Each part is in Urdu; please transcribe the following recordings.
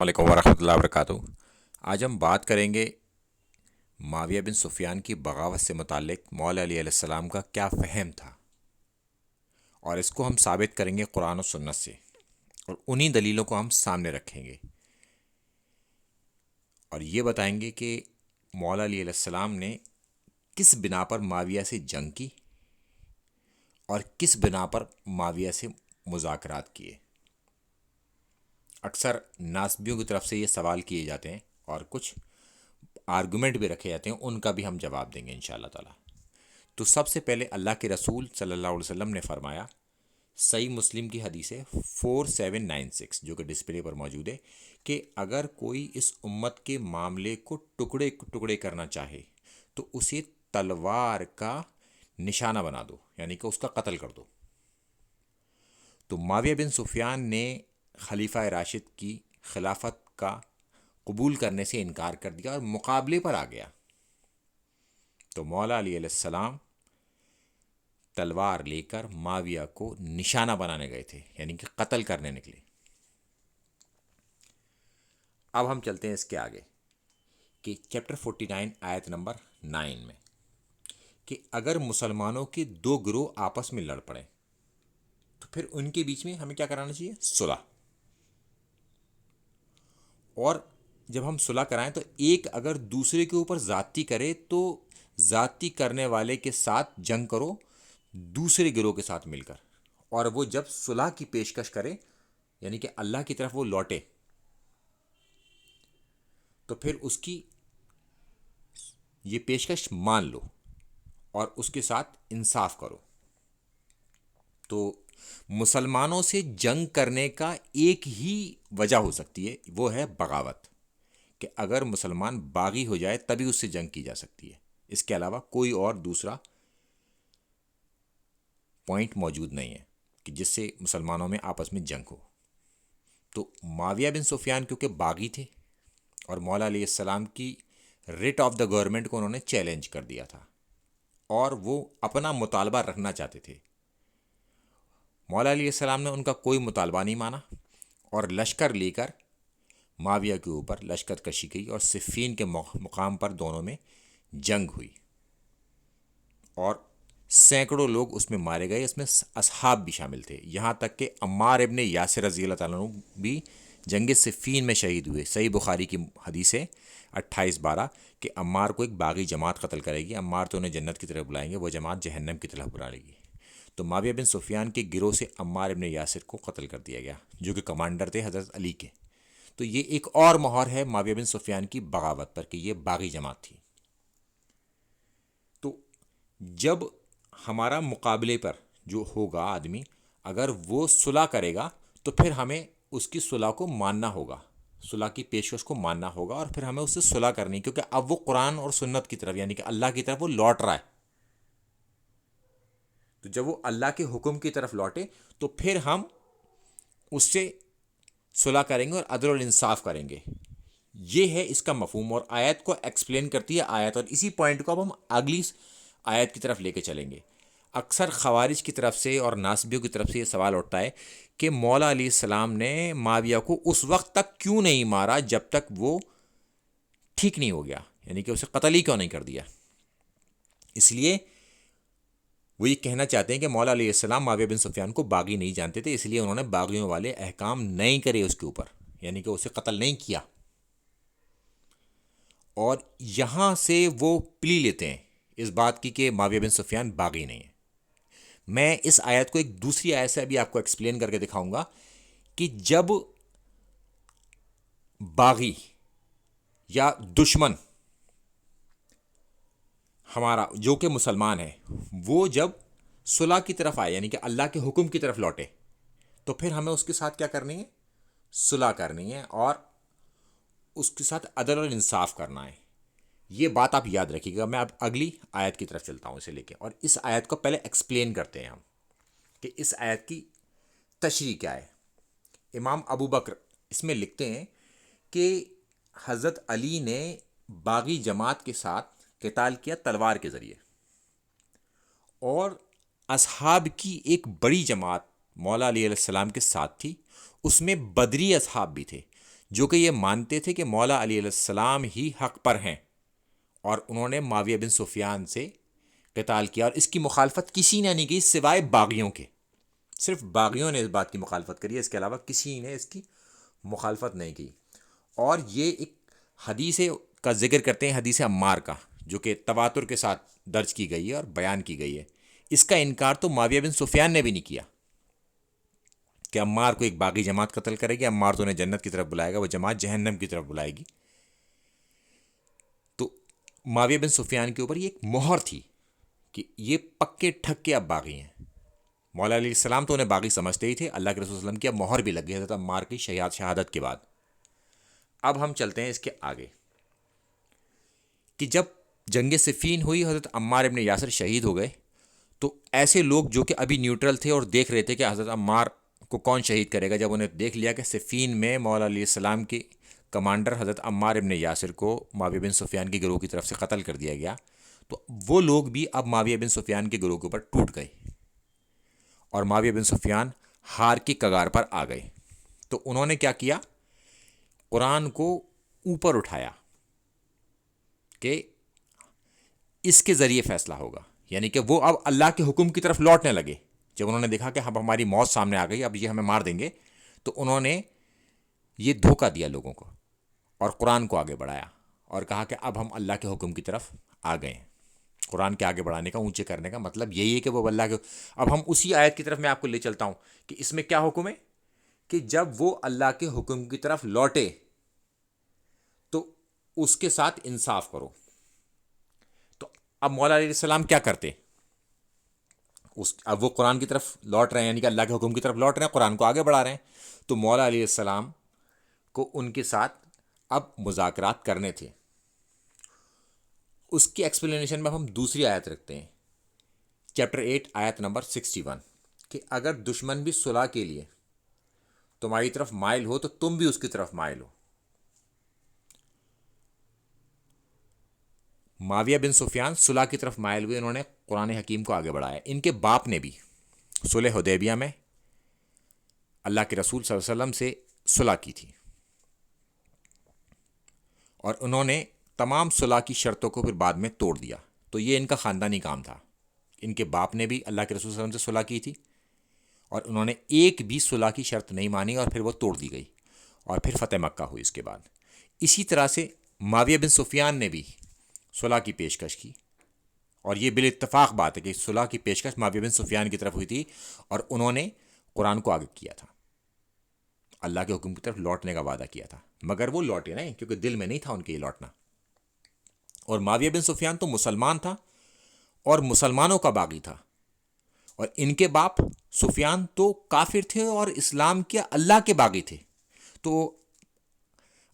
علیکم ورحمۃ اللہ وبرکاتہ۔ آج ہم بات کریں گے معاویہ بن سفیان کی بغاوت سے متعلق مولا علی علیہ السلام کا کیا فہم تھا، اور اس کو ہم ثابت کریں گے قرآن و سنت سے، اور انہی دلیلوں کو ہم سامنے رکھیں گے اور یہ بتائیں گے کہ مولا علی علیہ السلام نے کس بنا پر معاویہ سے جنگ کی اور کس بنا پر معاویہ سے مذاکرات کیے۔ اکثر ناسبیوں کی طرف سے یہ سوال کیے جاتے ہیں اور کچھ آرگومنٹ بھی رکھے جاتے ہیں، ان کا بھی ہم جواب دیں گے انشاءاللہ تعالی۔ تو سب سے پہلے اللہ کے رسول صلی اللہ علیہ وسلم نے فرمایا، صحیح مسلم کی حدیث ہے 4796 جو کہ ڈسپلے پر موجود ہے، کہ اگر کوئی اس امت کے معاملے کو ٹکڑے ٹکڑے کرنا چاہے تو اسے تلوار کا نشانہ بنا دو، یعنی کہ اس کا قتل کر دو۔ تو معاویہ بن سفیان نے خلیفہ راشد کی خلافت کا قبول کرنے سے انکار کر دیا اور مقابلے پر آ گیا۔ تو مولا علی علیہ السلام تلوار لے کر معاویہ کو نشانہ بنانے گئے تھے، یعنی کہ قتل کرنے نکلے۔ اب ہم چلتے ہیں اس کے آگے کہ چیپٹر 49 آیت نمبر 9 میں، کہ اگر مسلمانوں کے دو گروہ آپس میں لڑ پڑیں تو پھر ان کے بیچ میں ہمیں کیا کرانا چاہیے؟ صلح۔ اور جب ہم صلح کرائیں تو ایک اگر دوسرے کے اوپر زیادتی کرے تو زیادتی کرنے والے کے ساتھ جنگ کرو دوسرے گروہ کے ساتھ مل کر، اور وہ جب صلح کی پیشکش کرے، یعنی کہ اللہ کی طرف وہ لوٹے، تو پھر اس کی یہ پیشکش مان لو اور اس کے ساتھ انصاف کرو۔ تو مسلمانوں سے جنگ کرنے کا ایک ہی وجہ ہو سکتی ہے، وہ ہے بغاوت، کہ اگر مسلمان باغی ہو جائے تبھی اس سے جنگ کی جا سکتی ہے، اس کے علاوہ کوئی اور دوسرا پوائنٹ موجود نہیں ہے کہ جس سے مسلمانوں میں آپس میں جنگ ہو۔ تو معاویہ بن سفیان کیونکہ باغی تھے اور مولا علیہ السلام کی ریٹ آف دا گورنمنٹ کو انہوں نے چیلنج کر دیا تھا اور وہ اپنا مطالبہ رکھنا چاہتے تھے۔ مولا علیہ السلام نے ان کا کوئی مطالبہ نہیں مانا اور لشکر لے کر معاویہ کے اوپر لشکر کشی کی اور صفین کے مقام پر دونوں میں جنگ ہوئی اور سینکڑوں لوگ اس میں مارے گئے، اس میں اصحاب بھی شامل تھے، یہاں تک کہ عمار ابن یاسر رضی اللہ تعالیٰ عنہ بھی جنگ صفین میں شہید ہوئے۔ صحیح بخاری کی حدیث ہے 28:12 کہ عمار کو ایک باغی جماعت قتل کرے گی، عمار تو انہیں جنت کی طرف بلائیں گے، وہ جماعت جہنم کی طرف بلائے گی۔ تو معاویہ بن سفیان کے گروہ سے عمار ابن یاسر کو قتل کر دیا گیا، جو کہ کمانڈر تھے حضرت علی کے۔ تو یہ ایک اور مہر ہے معاویہ بن سفیان کی بغاوت پر کہ یہ باغی جماعت تھی۔ تو جب ہمارا مقابلے پر جو ہوگا آدمی، اگر وہ صلح کرے گا تو پھر ہمیں اس کی صلح کو ماننا ہوگا، صلح کی پیشکش کو ماننا ہوگا، اور پھر ہمیں اس سے صلح کرنی، کیونکہ اب وہ قرآن اور سنت کی طرف یعنی کہ اللہ کی طرف وہ لوٹ رہا ہے۔ تو جب وہ اللہ کے حکم کی طرف لوٹے تو پھر ہم اس سے صلح کریں گے اور عدل اور انصاف کریں گے۔ یہ ہے اس کا مفہوم، اور آیت کو ایکسپلین کرتی ہے آیت، اور اسی پوائنٹ کو اب ہم اگلی آیت کی طرف لے کے چلیں گے۔ اکثر خوارج کی طرف سے اور ناسبیوں کی طرف سے یہ سوال اٹھتا ہے کہ مولا علیہ السلام نے معاویہ کو اس وقت تک کیوں نہیں مارا جب تک وہ ٹھیک نہیں ہو گیا، یعنی کہ اسے قتل ہی کیوں نہیں کر دیا۔ اس لیے وہ یہ کہنا چاہتے ہیں کہ مولا علیہ السلام معاویہ بن سفیان کو باغی نہیں جانتے تھے، اس لیے انہوں نے باغیوں والے احکام نہیں کرے اس کے اوپر، یعنی کہ اسے قتل نہیں کیا۔ اور یہاں سے وہ پلی لیتے ہیں اس بات کی کہ معاویہ بن سفیان باغی نہیں ہے۔ میں اس آیت کو ایک دوسری آیت سے ابھی آپ کو ایکسپلین کر کے دکھاؤں گا کہ جب باغی یا دشمن ہمارا جو کہ مسلمان ہے، وہ جب صلح کی طرف آئے یعنی کہ اللہ کے حکم کی طرف لوٹے، تو پھر ہمیں اس کے ساتھ کیا کرنی ہے؟ صلح کرنی ہے اور اس کے ساتھ عدل اور انصاف کرنا ہے۔ یہ بات آپ یاد رکھیے گا۔ میں اب اگلی آیت کی طرف چلتا ہوں اسے لے کے، اور اس آیت کو پہلے ایکسپلین کرتے ہیں ہم کہ اس آیت کی تشریح کیا ہے۔ امام ابو بکر اس میں لکھتے ہیں کہ حضرت علی نے باغی جماعت کے ساتھ قتال کیا تلوار کے ذریعے، اور اصحاب کی ایک بڑی جماعت مولا علیہ السلام کے ساتھ تھی، اس میں بدری اصحاب بھی تھے جو کہ یہ مانتے تھے کہ مولا علی علیہ السلام ہی حق پر ہیں، اور انہوں نے معاویہ بن سفیان سے قتال کیا، اور اس کی مخالفت کسی نے نہیں کی سوائے باغیوں کے. صرف باغیوں نے اس بات کی مخالفت کری ہے، اس کے علاوہ کسی نے اس کی مخالفت نہیں کی. اور یہ ایک حدیث کا ذکر کرتے ہیں، حدیث عمار کا، جو کہ تواتر کے ساتھ درج کی گئی ہے اور بیان کی گئی ہے. اس کا انکار تو معاویہ بن سفیان نے بھی نہیں کیا کہ عمار کو ایک باغی جماعت قتل کرے گی، عمار تو انہیں جنت کی طرف بلائے گا، وہ جماعت جہنم کی طرف بلائے گی. تو معاویہ بن سفیان کے اوپر یہ ایک مہر تھی کہ یہ پکے ٹھکے اب باغی ہیں. مولا علیہ السلام تو انہیں باغی سمجھتے ہی تھے، اللہ کے رسول صلی اللہ علیہ وسلم کی اب مہر بھی لگ گئی حضرت عمار کی شہادت کے بعد. اب ہم چلتے ہیں اس کے آگے کہ جب جنگ صفین ہوئی، حضرت عمار ابن یاسر شہید ہو گئے، تو ایسے لوگ جو کہ ابھی نیوٹرل تھے اور دیکھ رہے تھے کہ حضرت عمار کو کون شہید کرے گا، جب انہیں دیکھ لیا کہ صفین میں مولا علیہ السلام کے کمانڈر حضرت عمار ابن یاسر کو معاویہ بن سفیان کی گروہ کی طرف سے قتل کر دیا گیا، تو وہ لوگ بھی اب معاویہ بن سفیان کے گروہ کے اوپر ٹوٹ گئے اور معاویہ بن سفیان ہار کی کگار پر آ گئے. تو انہوں نے کیا کیا، قرآن کو اوپر اٹھایا کہ اس کے ذریعے فیصلہ ہوگا، یعنی کہ وہ اب اللہ کے حکم کی طرف لوٹنے لگے. جب انہوں نے دیکھا کہ اب ہماری موت سامنے آ گئی، اب یہ ہمیں مار دیں گے، تو انہوں نے یہ دھوکہ دیا لوگوں کو اور قرآن کو آگے بڑھایا اور کہا کہ اب ہم اللہ کے حکم کی طرف آ گئے ہیں. قرآن کے آگے بڑھانے کا، اونچے کرنے کا مطلب یہی ہے کہ وہ اللہ کے. اب ہم اسی آیت کی طرف میں آپ کو لے چلتا ہوں کہ اس میں کیا حکم ہے کہ جب وہ اللہ کے حکم کی طرف لوٹے تو اس کے ساتھ انصاف کرو. تو اب مولا علیہ السلام کیا کرتے، اب وہ قرآن کی طرف لوٹ رہے ہیں، یعنی کہ اللہ کے حکم کی طرف لوٹ رہے ہیں، قرآن کو آگے بڑھا رہے ہیں. تو مولا علیہ السلام کو ان کے ساتھ اب مذاکرات کرنے تھے. اس کی ایکسپلینیشن میں ہم دوسری آیت رکھتے ہیں، چیپٹر 8 آیت نمبر 61، کہ اگر دشمن بھی صلح کے لیے تمہاری طرف مائل ہو تو تم بھی اس کی طرف مائل ہو. معاویہ بن سفیان صلح کی طرف مائل ہوئے، انہوں نے قرآن حکیم کو آگے بڑھایا. ان کے باپ نے بھی صلح حدیبیہ میں اللہ کے رسول صلی اللہ علیہ وسلم سے صلح کی تھی، اور انہوں نے تمام صلح کی شرطوں کو پھر بعد میں توڑ دیا. تو یہ ان کا خاندانی کام تھا. ان کے باپ نے بھی اللہ کے رسول صلی اللہ علیہ وسلم سے صلح کی تھی، اور انہوں نے ایک بھی صلح کی شرط نہیں مانی، اور پھر وہ توڑ دی گئی، اور پھر فتح مکہ ہوئی اس کے بعد. اسی طرح سے معاویہ بن سفیان نے بھی صلح کی پیشکش کی، اور یہ بالاتفاق بات ہے کہ صلح کی پیشکش معاویہ بن سفیان کی طرف ہوئی تھی، اور انہوں نے قرآن کو آگے کیا تھا، اللہ کے حکم کی طرف لوٹنے کا وعدہ کیا تھا. مگر وہ لوٹے نہیں، کیونکہ دل میں نہیں تھا ان کے یہ لوٹنا. اور معاویہ بن سفیان تو مسلمان تھا اور مسلمانوں کا باغی تھا، اور ان کے باپ سفیان تو کافر تھے اور اسلام کے اللہ کے باغی تھے. تو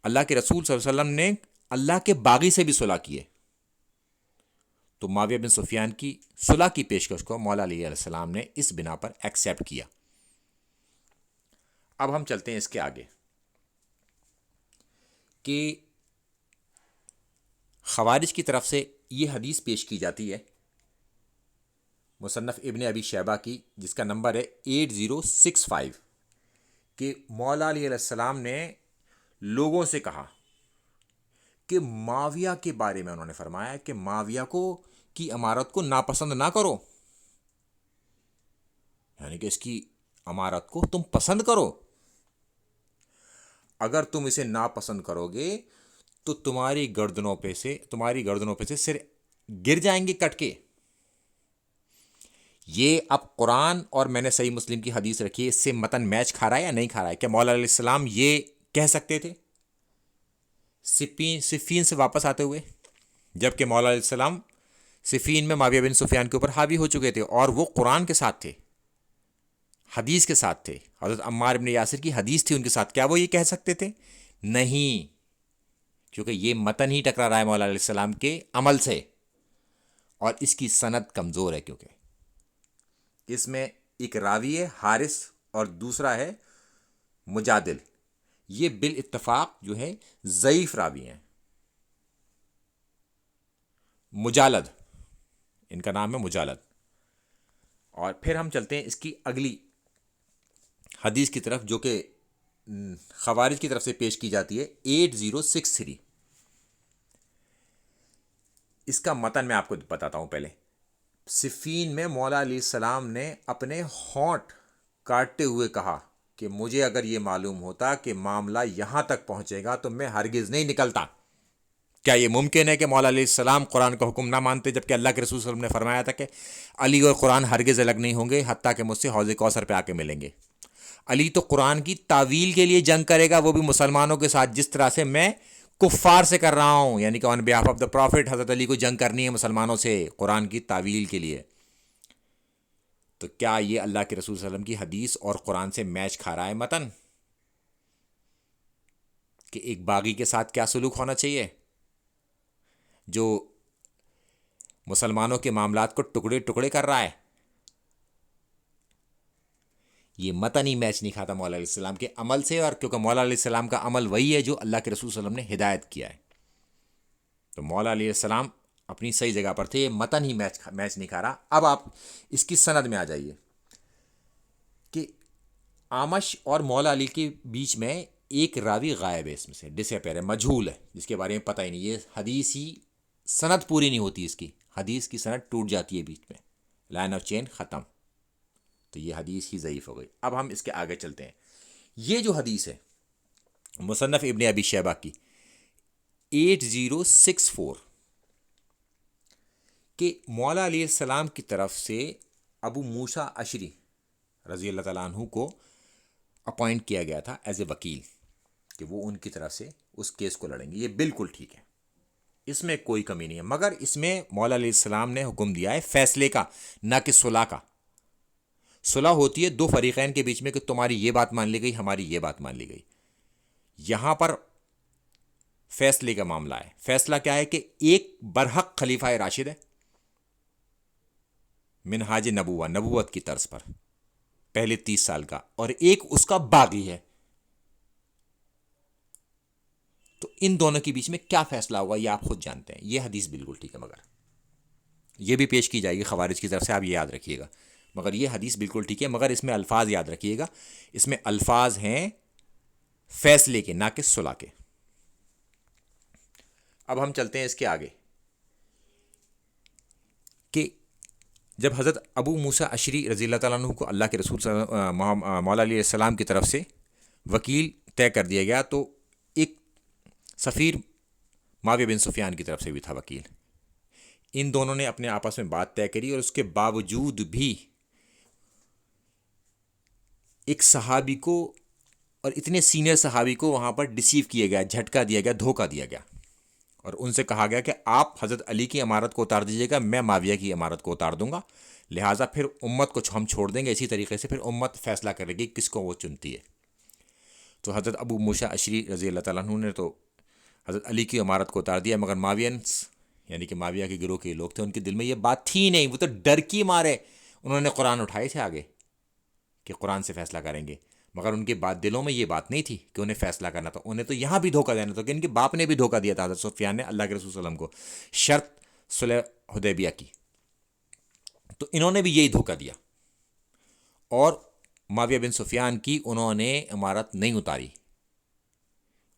اللہ کے رسول صلی اللہ علیہ وسلم نے اللہ کے باغی سے بھی صلح کی ہے. تو معاویہ بن سفیان کی صلح کی پیشکش کو مولا علیہ السلام نے اس بنا پر ایکسیپٹ کیا. اب ہم چلتے ہیں اس کے آگے کہ خوارج کی طرف سے یہ حدیث پیش کی جاتی ہے مصنف ابن ابی شیبہ کی، جس کا نمبر ہے 8065، کہ مولا علیہ السلام نے لوگوں سے کہا کہ معاویہ کے بارے میں انہوں نے فرمایا کہ معاویہ کی امارت کو ناپسند نہ کرو، یعنی کہ اس کی امارت کو تم پسند کرو. اگر تم اسے ناپسند کرو گے تو تمہاری گردنوں پہ سے سر گر جائیں گے کٹ کے. یہ اب قرآن اور میں نے صحیح مسلم کی حدیث رکھی ہے، اس سے متن میچ کھا رہا ہے یا نہیں کھا رہا ہے؟ کہ مولا علیہ السلام یہ کہہ سکتے تھے صفین سے واپس آتے ہوئے، جبکہ مولا علیہ السلام صفین میں معاویہ بن سفیان کے اوپر حاوی ہو چکے تھے، اور وہ قرآن کے ساتھ تھے، حدیث کے ساتھ تھے، حضرت عمار ابن یاسر کی حدیث تھی ان کے ساتھ. کیا وہ یہ کہہ سکتے تھے؟ نہیں، کیونکہ یہ متن ہی ٹکرا رہا ہے مولا علیہ السلام کے عمل سے، اور اس کی سند کمزور ہے، کیونکہ اس میں ایک راوی ہے حارث اور دوسرا ہے مجادل. یہ بالاتفاق جو ہے ضعیف راوی ہیں. مجالد ان کا نام ہے، مجالد. اور پھر ہم چلتے ہیں اس کی اگلی حدیث کی طرف، جو کہ خوارج کی طرف سے پیش کی جاتی ہے 8063. اس کا متن میں آپ کو بتاتا ہوں پہلے. صفین میں مولا علیہ السلام نے اپنے ہونٹ کاٹتے ہوئے کہا کہ مجھے اگر یہ معلوم ہوتا کہ معاملہ یہاں تک پہنچے گا تو میں ہرگز نہیں نکلتا. کیا یہ ممکن ہے کہ مولا علیہ السلام قرآن کا حکم نہ مانتے جبکہ اللہ کے رسول صلی اللہ علیہ وسلم نے فرمایا تھا کہ علی اور قرآن ہرگز الگ نہیں ہوں گے حتیٰ کہ مجھ سے حوض کوثر پہ آ کے ملیں گے. علی تو قرآن کی تعویل کے لیے جنگ کرے گا، وہ بھی مسلمانوں کے ساتھ جس طرح سے میں کفار سے کر رہا ہوں، یعنی کہ آن بیہاف آف دا پروفٹ حضرت علی کو جنگ کرنی ہے مسلمانوں سے قرآن کی تعویل کے لیے. تو کیا یہ اللہ کے رسول صلی اللہ علیہ وسلم کی حدیث اور قرآن سے میچ کھا رہا ہے متن کہ ایک باغی کے ساتھ کیا سلوک ہونا چاہیے جو مسلمانوں کے معاملات کو ٹکڑے ٹکڑے کر رہا ہے؟ یہ متن ہی میچ نہیں کھاتا مولا علیہ السلام کے عمل سے، اور کیونکہ مولا علیہ السلام کا عمل وہی ہے جو اللہ کے رسول صلی اللہ علیہ وسلم نے ہدایت کیا ہے. تو مولا علیہ السلام اپنی صحیح جگہ پر تھے، یہ متن ہی میچ نہیں کھا رہا. اب آپ اس کی سند میں آ جائیے کہ آمش اور مولا علی کے بیچ میں ایک راوی غائب ہے، اس میں سے ڈسپیئر ہے، مجہول ہے، جس کے بارے میں پتہ ہی نہیں. یہ حدیث ہی سند پوری نہیں ہوتی، اس کی حدیث کی سند ٹوٹ جاتی ہے بیچ میں، لائن آف چین ختم. تو یہ حدیث ہی ضعیف ہو گئی. اب ہم اس کے آگے چلتے ہیں. یہ جو حدیث ہے مصنف ابن ابی شیبہ کی 8064 کہ مولا علیہ السلام کی طرف سے ابو موسیٰ اشعری رضی اللہ تعالیٰ عنہ کو اپوائنٹ کیا گیا تھا ایز اے وکیل کہ وہ ان کی طرف سے اس کیس کو لڑیں گے. یہ بالکل ٹھیک ہے، اس میں کوئی کمی نہیں ہے، مگر اس میں مولا علیہ السلام نے حکم دیا ہے فیصلے کا، نہ کہ صلح کا. صلح ہوتی ہے دو فریقین کے بیچ میں کہ تمہاری یہ بات مان لی گئی، ہماری یہ بات مان لی گئی. یہاں پر فیصلے کا معاملہ ہے. فیصلہ کیا ہے کہ ایک برحق خلیفہ راشد ہے منہاج نبوت کی طرز پر پہلے 30 سال کا، اور ایک اس کا باغی ہے. تو ان دونوں کے بیچ میں کیا فیصلہ ہوگا یہ آپ خود جانتے ہیں. یہ حدیث بالکل ٹھیک ہے، مگر یہ بھی پیش کی جائے گی خوارج کی طرف سے، آپ یہ یاد رکھیے گا. مگر یہ حدیث بالکل ٹھیک ہے، مگر اس میں الفاظ یاد رکھیے گا، اس میں الفاظ ہیں فیصلے کے، نہ کہ صلح کے. اب ہم چلتے ہیں اس کے آگے کہ جب حضرت ابو موسیٰ اشعری رضی اللہ تعالیٰ عنہ کو اللہ کے رسول مولا علیہ السلام کی طرف سے وکیل طے کر دیا گیا، تو ایک سفیر معاویہ بن سفیان کی طرف سے بھی تھا وکیل. ان دونوں نے اپنے آپس میں بات طے کری، اور اس کے باوجود بھی ایک صحابی کو، اور اتنے سینئر صحابی کو وہاں پر ڈسیو کیا گیا، جھٹکا دیا گیا، دھوکہ دیا گیا، اور ان سے کہا گیا کہ آپ حضرت علی کی امارت کو اتار دیجیے گا، میں معاویہ کی امارت کو اتار دوں گا، لہٰذا پھر امت کو ہم چھوڑ دیں گے. اسی طریقے سے پھر امت فیصلہ کرے گی کس کو وہ چنتی ہے. تو حضرت ابو موسیٰ اشعری رضی اللہ تعالیٰ عنہ نے تو حضرت علی کی امارت کو اتار دیا، مگر معاویہ یعنی کہ معاویہ کے گروہ کے لوگ تھے، ان کے دل میں یہ بات تھی نہیں. وہ تو ڈر کی مارے انہوں نے قرآن اٹھائے تھے آگے کہ قرآن سے فیصلہ کریں گے، مگر ان کے دلوں میں یہ بات نہیں تھی کہ انہیں فیصلہ کرنا تھا. انہیں تو یہاں بھی دھوکہ دینا تھا کہ ان کے باپ نے بھی دھوکہ دیا تھا حضرت سفیان نے اللہ کے رسول صلی اللہ علیہ وسلم کو شرط صلح حدیبیہ کی. تو انہوں نے بھی یہی دھوکہ دیا، اور معاویہ بن سفیان کی انہوں نے امارت نہیں اتاری،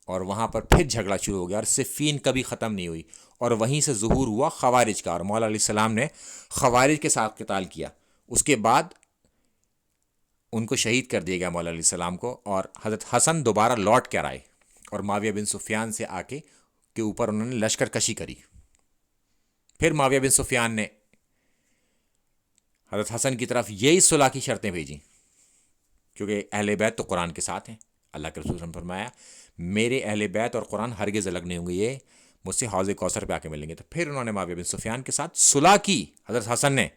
اور وہاں پر پھر جھگڑا شروع ہو گیا، اور صفین کبھی ختم نہیں ہوئی. اور وہیں سے ظہور ہوا خوارج کا، اور مولا علیہ السلام نے خوارج کے ساتھ قتال کیا. اس کے بعد ان کو شہید کر دیا گیا مولا علیہ السلام کو، اور حضرت حسن دوبارہ لوٹ کر آئے اور معاویہ بن سفیان سے آ کے اوپر انہوں نے لشکر کشی کری. پھر معاویہ بن سفیان نے حضرت حسن کی طرف یہی صلح کی شرطیں بھیجیں، کیونکہ اہل بیت تو قرآن کے ساتھ ہیں. اللہ کے رسول نے فرمایا میرے اہل بیت اور قرآن ہرگز الگ نہیں ہوں گے، یہ مجھ سے حوض کوثر پہ آ کے ملیں گے. تو پھر انہوں نے معاویہ بن سفیان کے ساتھ صلح کی حضرت حسن نے،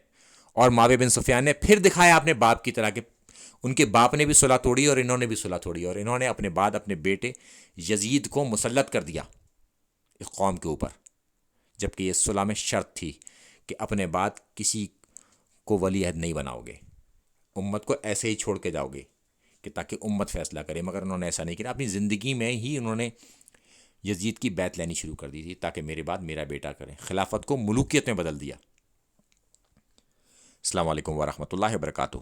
اور معاویہ بن سفیان نے پھر دکھایا اپنے باپ کی طرح کہ ان کے باپ نے بھی صلح توڑی اور انہوں نے بھی صلح توڑی، اور انہوں نے اپنے بعد اپنے بیٹے یزید کو مسلط کر دیا اس قوم کے اوپر، جبکہ یہ صلح میں شرط تھی کہ اپنے بعد کسی کو ولی عہد نہیں بناؤ گے، امت کو ایسے ہی چھوڑ کے جاؤ گے کہ تاکہ امت فیصلہ کرے. مگر انہوں نے ایسا نہیں کیا، اپنی زندگی میں ہی انہوں نے یزید کی بیعت لینی شروع کر دی تھی تاکہ میرے بعد میرا بیٹا کرے، خلافت کو ملوکیت میں بدل دیا. السلام علیکم ورحمۃ اللہ وبرکاتہ.